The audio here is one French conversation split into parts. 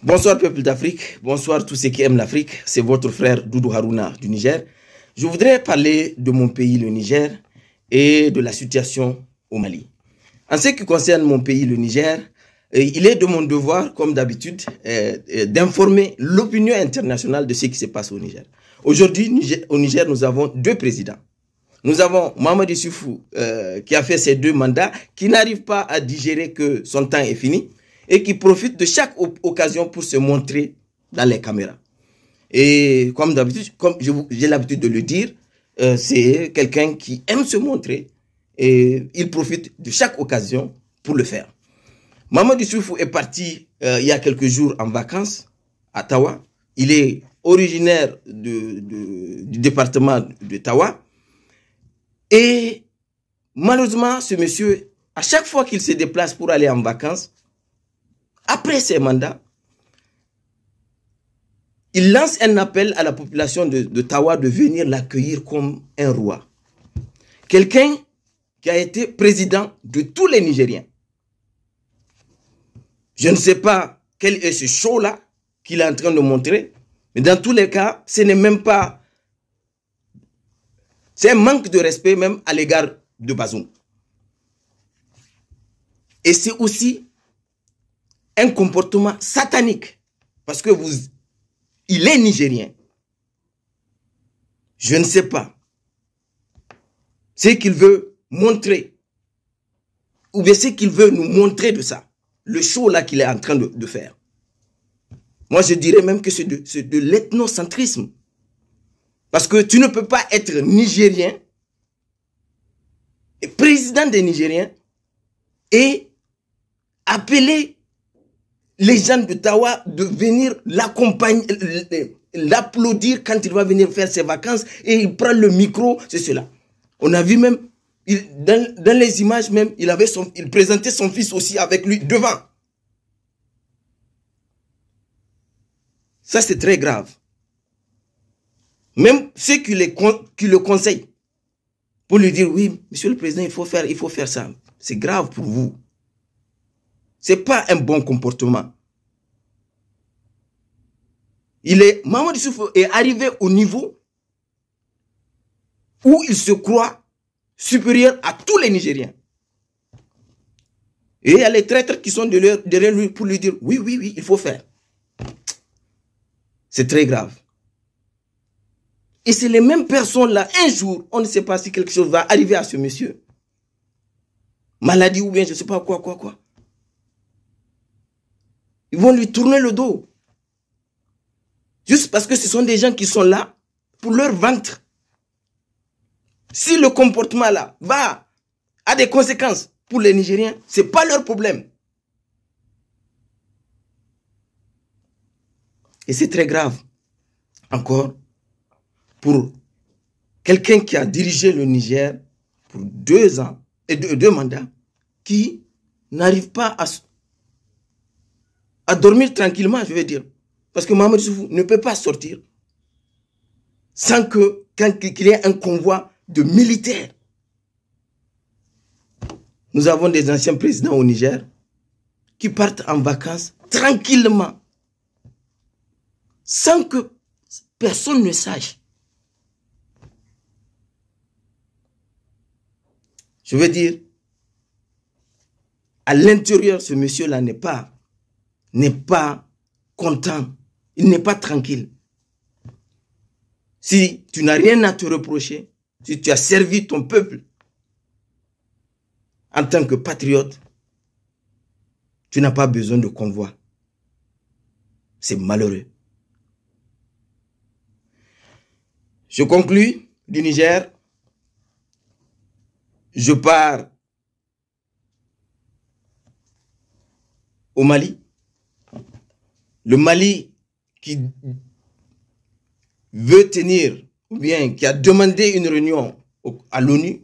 Bonsoir peuple d'Afrique, bonsoir tous ceux qui aiment l'Afrique, c'est votre frère Doudou Harouna du Niger. Je voudrais parler de mon pays, le Niger, et de la situation au Mali. En ce qui concerne mon pays, le Niger, il est de mon devoir, comme d'habitude, d'informer l'opinion internationale de ce qui se passe au Niger. Aujourd'hui, au Niger, nous avons deux présidents. Nous avons Mahamadou Issoufou qui a fait ses 2 mandats, qui n'arrive pas à digérer que son temps est fini et qui profite de chaque occasion pour se montrer dans les caméras. Et comme d'habitude, comme j'ai l'habitude de le dire, c'est quelqu'un qui aime se montrer et il profite de chaque occasion pour le faire. Mahamadou Issoufou est parti il y a quelques jours en vacances à Tawa. Il est originaire du département de Tawa. Et malheureusement, ce monsieur, à chaque fois qu'il se déplace pour aller en vacances, après ses mandats, il lance un appel à la population de Tawa de venir l'accueillir comme un roi. Quelqu'un qui a été président de tous les Nigériens. Je ne sais pas quel est ce show-là qu'il est en train de montrer, mais dans tous les cas, ce n'est même pas... C'est un manque de respect même à l'égard de Bazoum. Et c'est aussi un comportement satanique. Parce que il est nigérien. Je ne sais pas ce qu'il veut montrer. Ou bien ce qu'il veut nous montrer de ça. Le show là qu'il est en train de faire. Moi je dirais même que c'est de l'ethnocentrisme. Parce que tu ne peux pas être nigérien, et président des Nigériens, et appeler les gens de Tawa de venir l'accompagner, l'applaudir quand il va venir faire ses vacances, et il prend le micro, c'est cela. On a vu même, dans les images même, il présentait son fils aussi avec lui devant. Ça c'est très grave. Même ceux qui le conseillent pour lui dire oui, monsieur le président, il faut faire ça. C'est grave pour vous. Ce n'est pas un bon comportement. Mahamadou Issoufou est arrivé au niveau où il se croit supérieur à tous les Nigériens. Et il y a les traîtres qui sont derrière lui pour lui dire oui, il faut faire. C'est très grave. Et c'est les mêmes personnes-là, un jour, on ne sait pas si quelque chose va arriver à ce monsieur. Maladie ou bien je ne sais pas quoi. Ils vont lui tourner le dos. Juste parce que ce sont des gens qui sont là pour leur ventre. Si le comportement là a des conséquences pour les Nigériens, ce n'est pas leur problème. Et c'est très grave. Encore. Pour quelqu'un qui a dirigé le Niger pour 2 ans, et 2 mandats, qui n'arrive pas à dormir tranquillement, je veux dire. Parce que Mahamadou Issoufou ne peut pas sortir sans qu'il y ait un convoi de militaires. Nous avons des anciens présidents au Niger qui partent en vacances tranquillement, sans que personne ne sache. Je veux dire, à l'intérieur, ce monsieur-là n'est pas content. Il n'est pas tranquille. Si tu n'as rien à te reprocher, si tu as servi ton peuple en tant que patriote, tu n'as pas besoin de convoi. C'est malheureux. Je conclus du Niger. Je pars au Mali. Le Mali qui veut tenir, ou bien qui a demandé une réunion à l'ONU,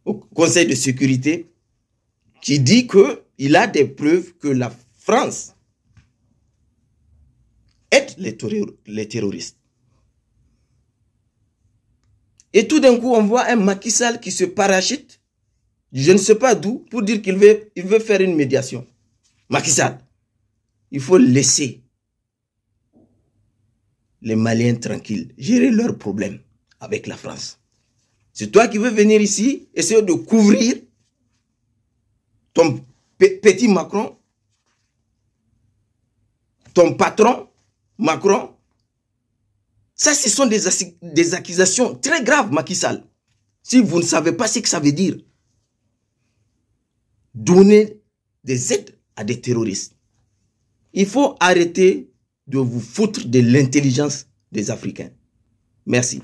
au Conseil de sécurité, qui dit qu'il a des preuves que la France aide les terroristes. Et tout d'un coup, on voit un Macky Sall qui se parachute, je ne sais pas d'où, pour dire qu'il veut faire une médiation. Macky Sall. il faut laisser les Maliens tranquilles, gérer leurs problèmes avec la France. C'est toi qui veux venir ici, essayer de couvrir ton petit Macron, ton patron Macron. Ça, ce sont des accusations très graves, Macky Sall. Si vous ne savez pas ce que ça veut dire, donner des aides à des terroristes. Il faut arrêter de vous foutre de l'intelligence des Africains. Merci.